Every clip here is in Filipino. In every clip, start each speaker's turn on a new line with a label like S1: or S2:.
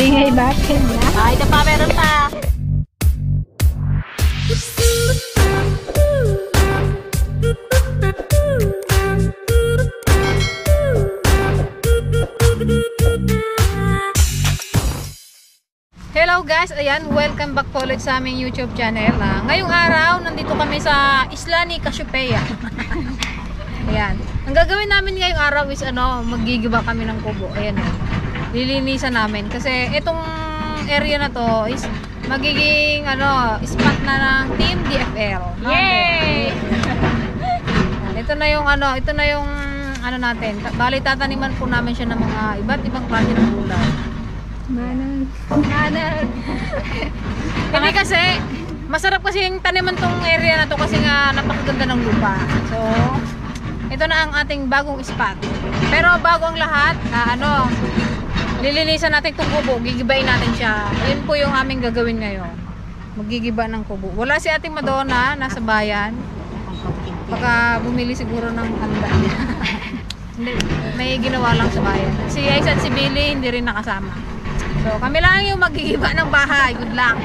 S1: Ingay bakit na?
S2: Ay, ito pa, meron pa.
S1: Hello guys, ayan, welcome back po ulit sa aming YouTube channel. Ngayong araw, nandito kami sa Isla ni Cassiopeia. Ayan, ang gagawin namin ngayong araw is maggigiba kami ng kubo. Ayan, lilinisan namin kasi itong area na to is magiging spot na ng Team DFL.
S2: Yay!
S1: Ito na yung natin. Bali tataniman po namin siya ng mga iba't ibang klase ng gulay. Manang. Hindi kasi masarap kasi yung taniman tong area na to kasi nga napakaganda ng lupa. So ito na ang ating bagong spot. Pero bago ang lahat, lilinisan natin itong kubo, gigibain natin siya. Yun po yung aming gagawin ngayon. Maggigiba ng kubo. Wala si Ating Madonna, nasa bayan. Baka bumili siguro ng handa niya. Hindi, may ginawa lang sa bayan. Si Aisa at si Billy hindi rin nakasama. So kami lang yung magigiba ng bahay. Good luck.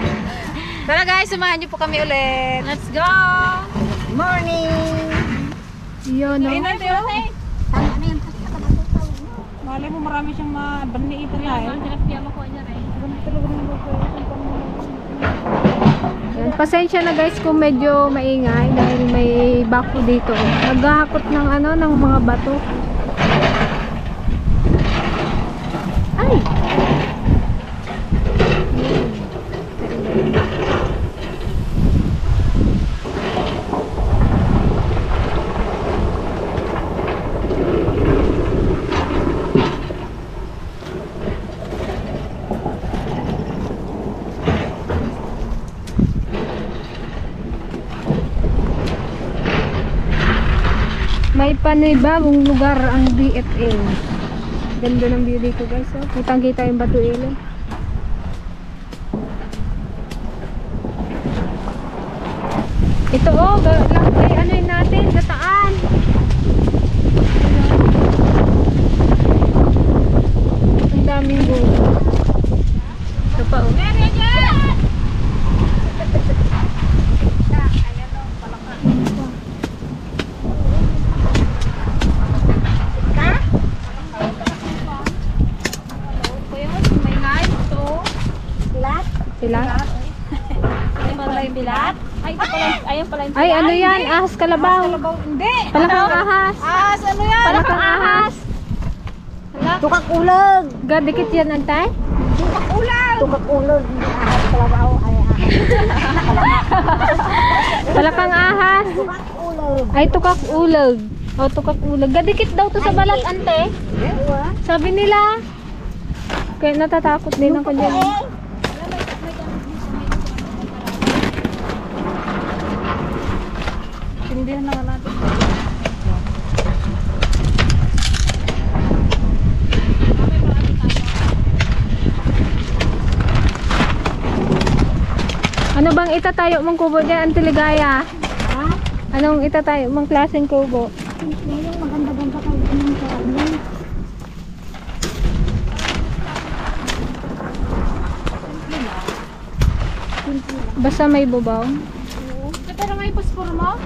S1: Tara guys, samahan niyo po kami ulit.
S2: Let's go!
S1: Good morning! Yun, no?
S2: Tama na yan.
S1: Malay mo marami siyang mabani ito lang. Yan, pasensya na guys kung medyo maingay dahil may bako dito. Naghahakot ng ng mga bato. Ay! May panibagong lugar ang DFA. Ganda ng view dito guys. Kitang kita yung Batu Ilog. Ito ay natin, gataan. Ang daming bunga. Ito pa Sila?
S2: Ayun pala yung bilat. Ayun pala yung bilat.
S1: Ay, ano yan? Ahas kalabaw.
S2: Hindi.
S1: Palakang ahas.
S2: Ahas, ano yan?
S1: Palakang ahas.
S2: Tukak ulag.
S1: Gadikit yan, antay?
S2: Tukak ulag.
S3: Tukak ulag. Ahas kalabaw. Ay,
S1: Palakang ahas.
S3: tukak ulag.
S1: Ay, tukak ulag. O, tukak ulag. Gadikit daw to sa balat, ante. Sabi nila. Kaya natatakot din ako dyan.
S2: Tindihan naman natin.
S1: Ano bang itatayo mong kubo dyan, Auntie Ligaya?
S3: Ha?
S1: Anong itatayo mong klaseng kubo?
S3: Yung maganda-ganda kayo ng karami.
S1: Basta may bubaw.
S2: Pero may paspor mo?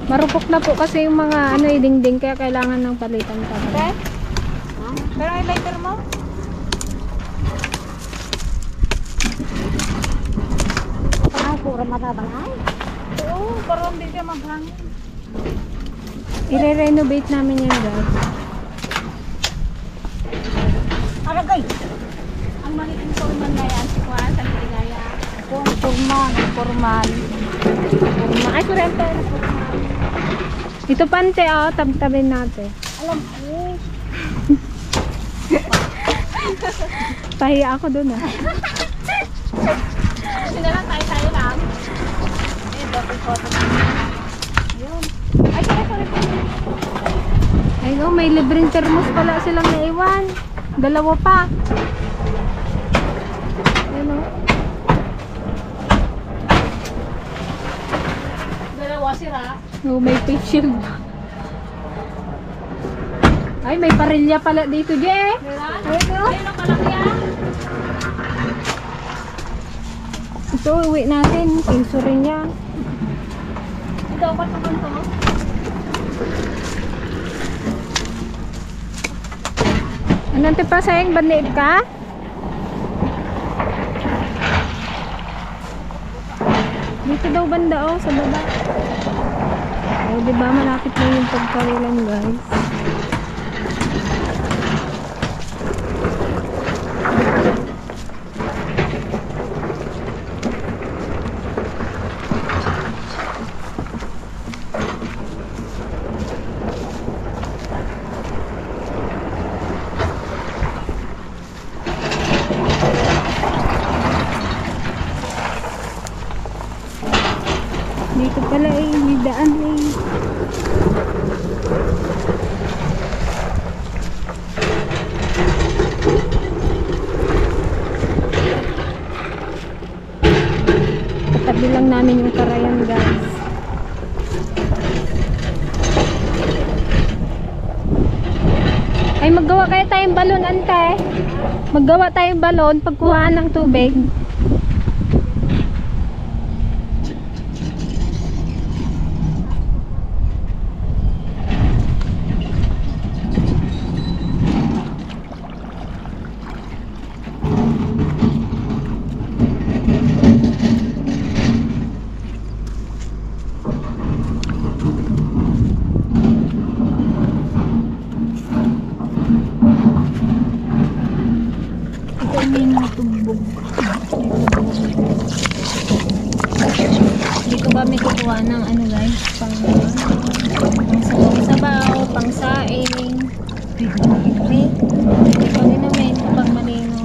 S1: Marupok na po kasi yung mga dingding kaya kailangan ng palitan pa.
S2: Okay. Pero may lighter mo?
S3: Pura matabang ay.
S2: Oo, parang hindi ka maghangin.
S1: I-renovate namin yan guys.
S3: Aragay.
S2: Ang maliit forman na yan, si Juan, sa Ligaya.
S1: Formal. Ay, kurente. Ito pante, tab-tabin natin.
S3: Alam ko.
S1: Pahiya ako dun
S2: Hindi na lang tayo lang. Eh, double photo na. Ayun. Ay, sorry.
S1: Ay, may libreng thermos pala silang naiwan. Dalawa pa. Ayun
S2: Dalawa sira.
S1: may face shield. Ay, may parilya pala dito, Je.
S2: Diba? Ayun ang kalaki yan.
S1: Ito, uwi natin. Pinso rin yan.
S2: Ikaw pa naman to.
S1: Anong tipa sayang banib ka? Dito daw banda oh, sa baba. Oh, diba malapit na yung pagkawilan guys. Dito pala eh, may daan eh. Katabi lang namin yung Karayan guys. Ay maggawa kaya tayong balon ante. Maggawa tayong balon pagkuhaan ng tubig. Dito kami kukuha ng ano guys, pang sabaw, pang saing. Okay. Dito din namin pang malinaw.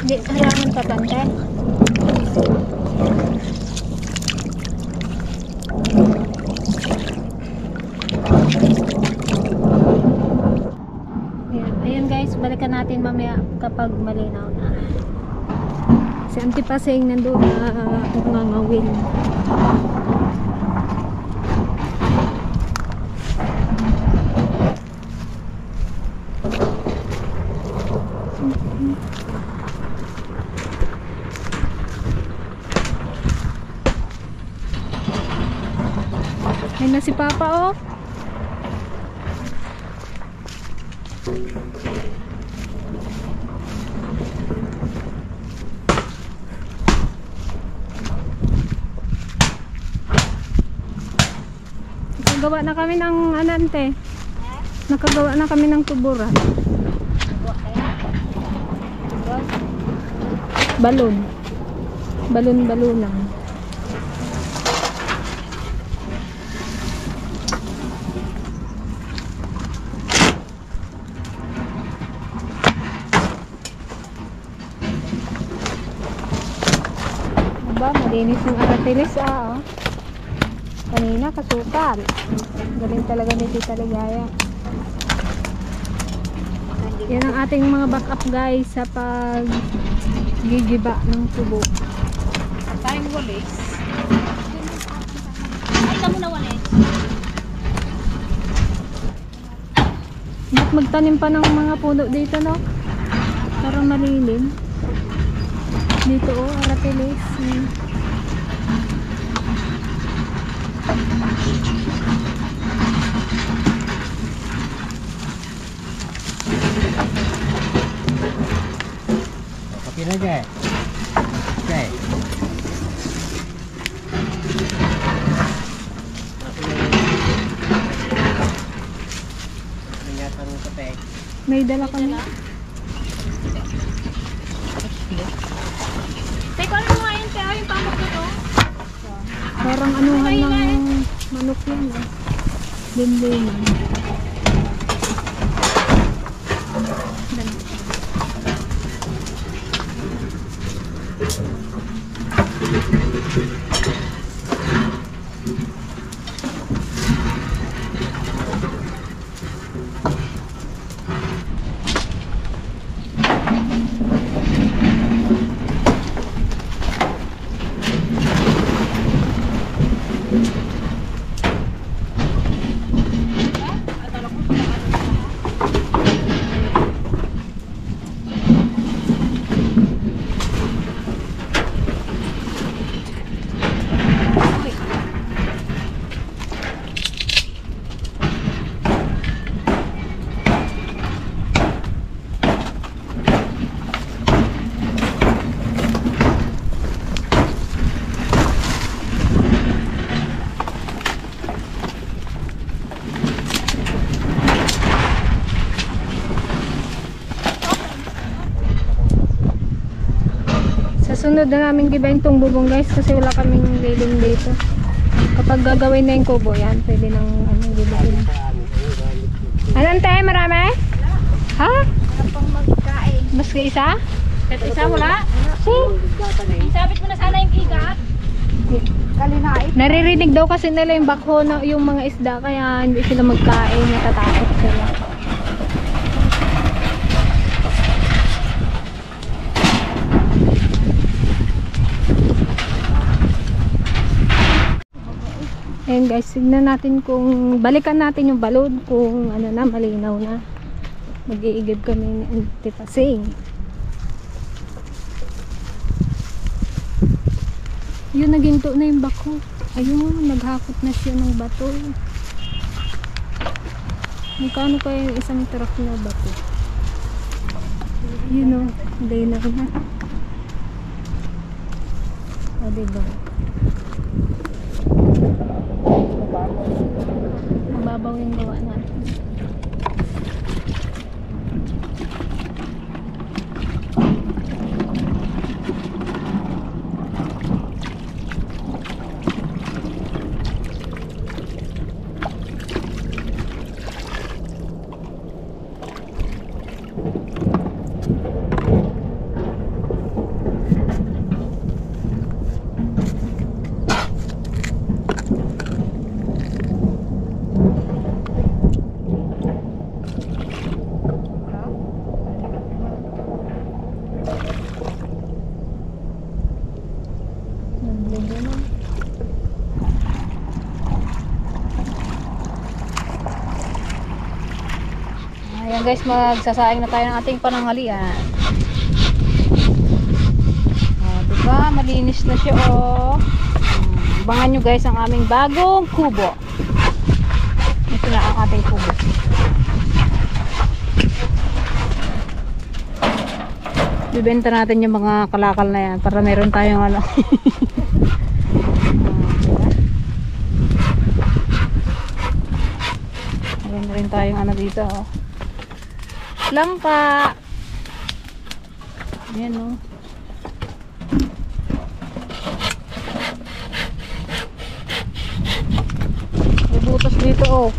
S1: Hindi, halangan pa bante. Ayan guys, balikan natin mamaya kapag malinaw na. Si Auntie Paseng nandun na ngangawin. Ayun na si Papa oh. Nakagawa na kami ng anante. Nakagawa na kami ng tuburan. Balon. Balon-balonan. Malinis yung aratilis oh. Kanina kasukal. Galing talaga ni Tita Ligaya. Yan ang ating mga backup guys sa pag gigiba ng tubo.
S2: Tayong walis. Ay, tamo na walis.
S1: Ba't magtanim pa ng mga puno dito no? Parang malilim. Dito oh, aratilis.
S4: Kopi aja. Oke. Ingatan ketek.
S1: May dala kami.
S2: Teko, ano mo ngayon kaya yung pamok na to?
S1: Parang anuhan ng manok yan eh. Linliman.
S2: Susunod na namin gibayin tong bubong guys kasi wala kaming liling dito. Kapag gagawin na yung kubo yan, pwede nang gibayin. Anong tayo marami? Ha?
S3: Pang magkain.
S2: Mas ka isa?
S1: Kahit isa wala?
S3: Isabit mo na sana yung igat. Kalinait.
S2: Naririnig daw kasi nila yung bakho na yung mga isda kaya hindi sila magkain, natatakot sila. Ayan guys, tignan natin kung balikan natin yung balod kung ano na, malinaw na. Mag-iigib kami ni Auntie Pasing. Yun, naginto na yung bako. Ayun, naghakot na siya ng bato. Magkano kaya yung isang truck na bato? Yun o, liner na. O, diba? Mababaw yung gawa natin.
S1: Ayan guys, magsasaing na tayo ng ating pananghalian. Diba? Malinis na siya oh. Abangan nyo guys ang aming bagong kubo. Ito na ang ating kubo. Bibenta natin yung mga kalakal na yan para meron tayong ano. Meron na rin tayong ano dito oh. Langka. Ayan o. May butas dito o.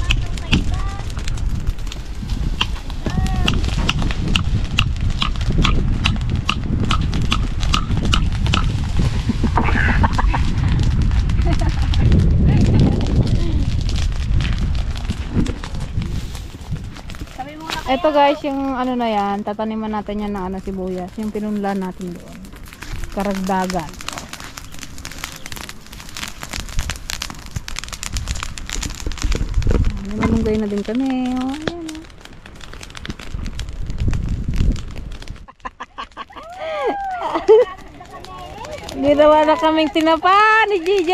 S1: Ito guys, yung ano na yan, tataniman natin yan ng ano, sibuyas. Yung pinunlan natin doon. Karagdagan. Namalunggay na din kami. Oh, ayan, oh. Ginawa na kaming tinapa ni GJ.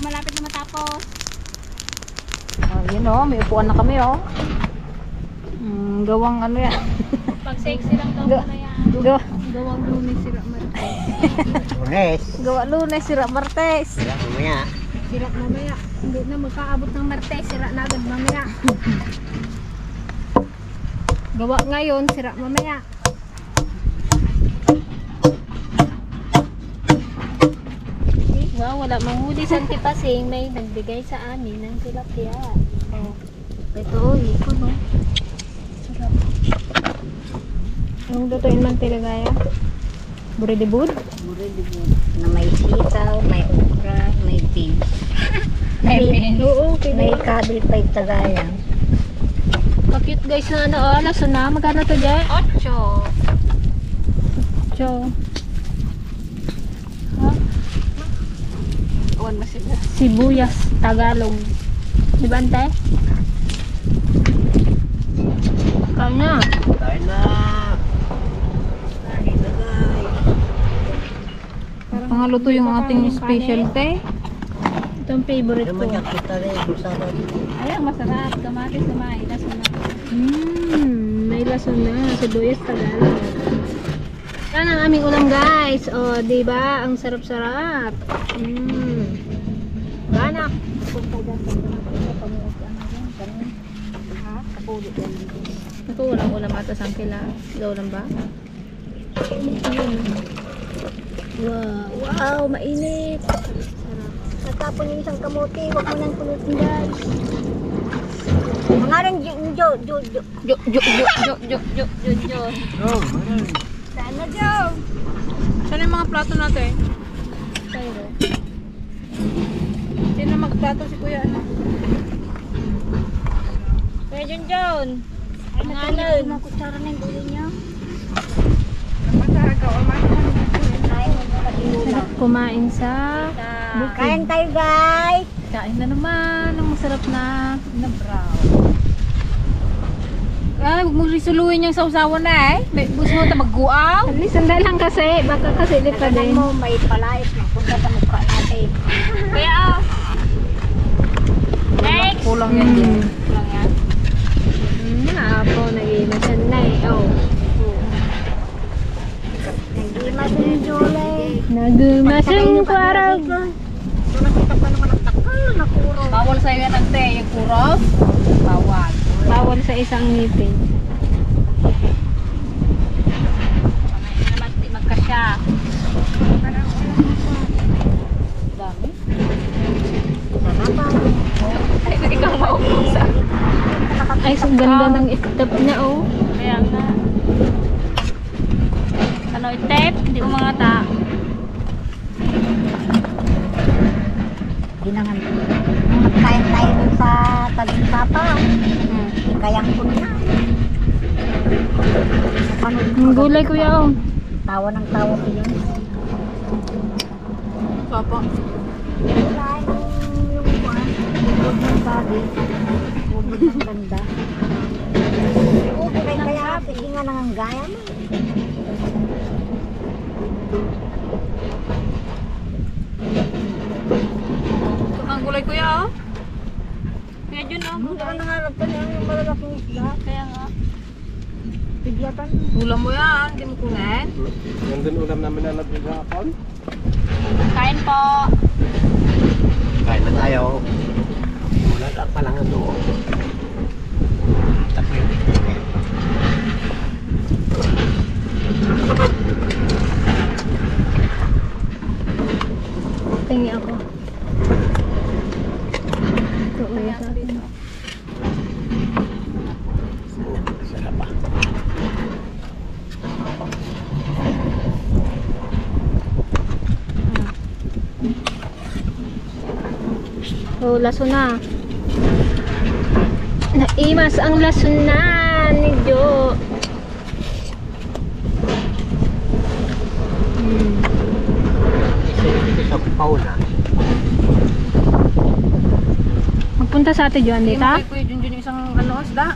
S3: Malapit na matapos.
S1: Oh, yun oh, may upuan na kami oh. Gawang ano yan.
S2: Pag sexy lang daw na yan. Gawang lunes sila Martes.
S4: Lunes.
S1: Gawa Lunes, sira Martes.
S4: Wala mamaya.
S2: Sira mamaya. Hindi na magkaabot ng Martes. Sira na agad mamaya. Gawa ngayon, sira mamaya. Wow, wala manghuli sa Auntie Pasing. May nagbigay sa amin ng tilapia. Oh. Ito, iko no. Sarap. Ang lutuin man tilagaya? Buridibud?
S3: Buridibud. Na may sitaw, may okra, may beans.
S2: Oo,
S3: May kabil pa yung tagayan.
S2: Ka-cute guys na ano, oh, laso na. Magkano to dyan?
S1: 8.
S2: Cho.
S1: Uwan na sila.
S2: Sibuyas, Tagalog. Di ba, ante? Kaya na.
S4: Tayo na.
S1: Pangaluto yung ating specialty.
S2: Ito ang favorite ko.
S4: Naman kita rin. Busada dito.
S1: Ayan, masarap. Kamatis na may. Laso na.
S2: May laso na. Sibuyas, Tagalog. Yan ang aming ulam guys. O, di ba? Ang sarap-sarap. Ako walang ulam ata sa kila. Ikaw ulam ba? Wow, wow, mainit.
S3: Natapon yung isang kamote, huwag mo nang pulutin guys. Mga rin, jo.
S4: Oh,
S3: Sana jo.
S1: Saan yung mga plato natin?
S2: Tayo.
S1: Sino magplato si Kuya? Ano?
S3: Kaya John. Ay, natulog yung mga kutsara na yung ulo niya. Ay,
S2: Sarap kumain sa bukid.
S3: kain tayo guys.
S1: Kain na naman ng masarap na brown. Ay, huwag mong risuluin yung sausawan na eh. May gusto mo ito magguaw?
S2: At least sandal lang kasi. Baka kasi ulit pa din.
S3: Mo, may palayas na punta sa mukha natin. Kaya next.
S1: Kulang yan din.
S3: Lang yan.
S2: Apo, nag-iimasan na eh. Oh.
S3: Hindi masinjole.
S2: Nagumasang parang.
S3: Nakita pa naman ang takal na kuro.
S1: Bawal sa'yo yan ante, yung kuros. Bawal.
S2: Bawal sa isang ngipin.
S3: Hindi naman di magkasya.
S1: Dami.
S3: Ay,
S1: Ikaw maupusa.
S2: Ay, so ganda ng itap niya oh.
S3: kaya nga. Ano, itep? Hindi mo mga ta. Ginangan. Magkain tayo dun sa tabing papa. Kayang ko na.
S2: Ang gulay kuya oh.
S3: Tawa ng tawa ko yun.
S1: Papa.
S3: Wala yung kuwan. Ubod ng sabi. Ubod ng ganda. Ubod ay kaya sige nga nanganggaya mo.
S1: Ang gulay Kuya oh.
S3: Kaya dyan o.
S1: Hindi ka nangarap ka niya yung malalaking isda.
S3: Kaya nga.
S1: Pigyatan. Ulam mo yan, hindi mo kunin.
S4: Nandun ulam namin na nabigakon.
S3: Kain po.
S4: Kain na tayo. Wala ka pa lang ito. Tapi
S2: Tingi ako. Ito uya sa atin.
S4: sarap pa.
S2: Oh, laso na. Naimas ang laso na ni Jo.
S4: Ito sa pauna.
S2: Magpunta sa atin Joan
S1: Hindi
S2: dito?
S1: mo kay Kuya Junjun yung isang ano, isda.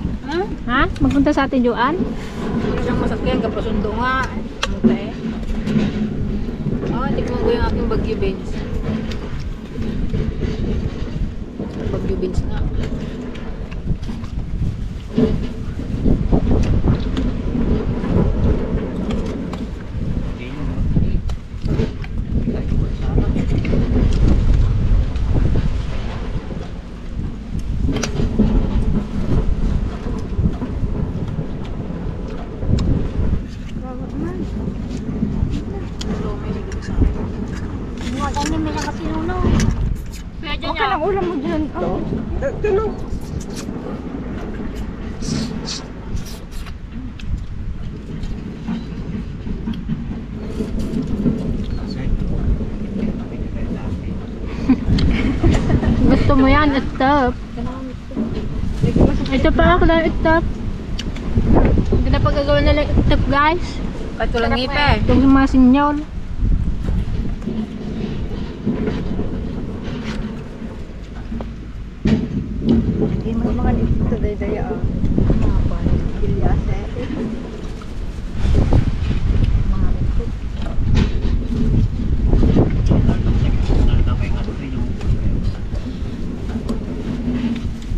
S2: Ha? Magpunta sa atin Joan?
S1: Isang masakyan, kapasundo nga. Ano eh? Oh, tikman ko yung aking bagyo beans. Bagyo beans nga.
S3: Mga ganyan may nakasinuno. Kaya dyan
S2: Okay lang ulam mo dyan. Oh.
S4: Tinong.
S2: Gusto mo yan, itap. Ito pa ako lang itap. Hindi na pagkagawa nila itap guys.
S1: Kahit walang ngipe.
S2: Ito yung mga sinyol.
S3: Hindi mo mga dito daya ah. Mga panis, bilyasa. Mga rito.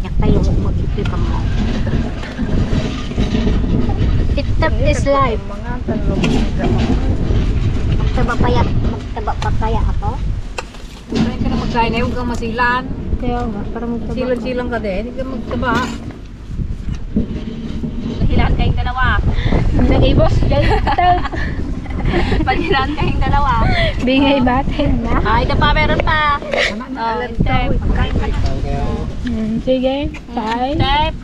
S3: Yak tayo mag-ipit pa mo.
S2: Itap is life.
S3: Mga tanong magtaba pa kaya ako.
S1: Kain ka na magkain eh, huwag kang masilan.
S2: Kaya nga, para magtaba.
S1: Silang-silang ka din. Hindi ka magtaba.
S3: Hilaan kayong dalawa.
S2: Nag-ibos, guys.
S3: Paghilaan kayong dalawa.
S2: Bingay batin na.
S3: Ito pa, meron pa. Step.
S2: Sige, bye.
S3: Step.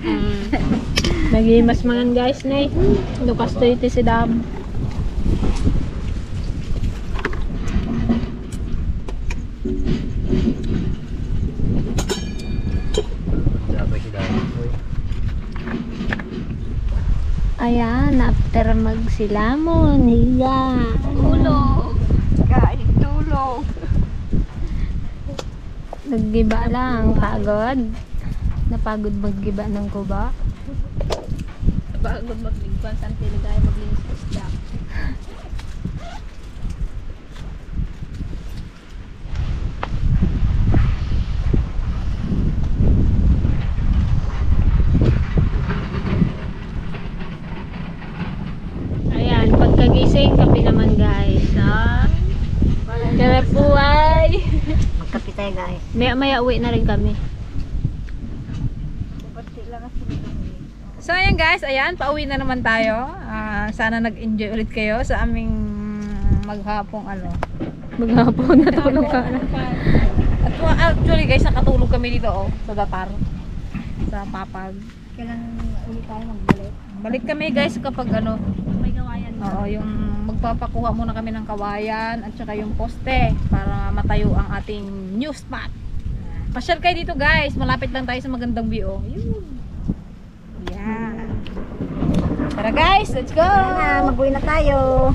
S2: Nag-imas mangan guys na eh. Lukas to ito si Dab.
S4: Sabay si Dami.
S2: Ayan, after magsilamon, higa.
S3: Tulog. Kain, tulog.
S2: Naggiba lang, pagod. Napagod maggiba ng kuba.
S3: Bago maglingkwan, saan tinigay maglinis sa isda.
S2: Ayan, pagkagising, kape naman guys. Kape buhay.
S3: Magkape tayo guys.
S2: Maya uwi na rin kami.
S1: So ayan guys, ayan, pauwi na naman tayo. Sana nag-enjoy ulit kayo sa aming maghapong ano.
S2: Maghapon na tulog ka na.
S1: At actually guys, nakatulog kami dito sa datar. Sa papag.
S3: Kailan ulit tayo magbalik?
S1: Balik kami guys kapag ano,
S3: May gawayan na.
S1: oo, yung magpapakuha muna kami ng kawayan at saka yung poste para matayo ang ating new spot. Pasyal kayo dito guys, malapit lang tayo sa magandang view. Yun. Yeah. Tara guys, let's go!
S3: Mag-uwi na tayo.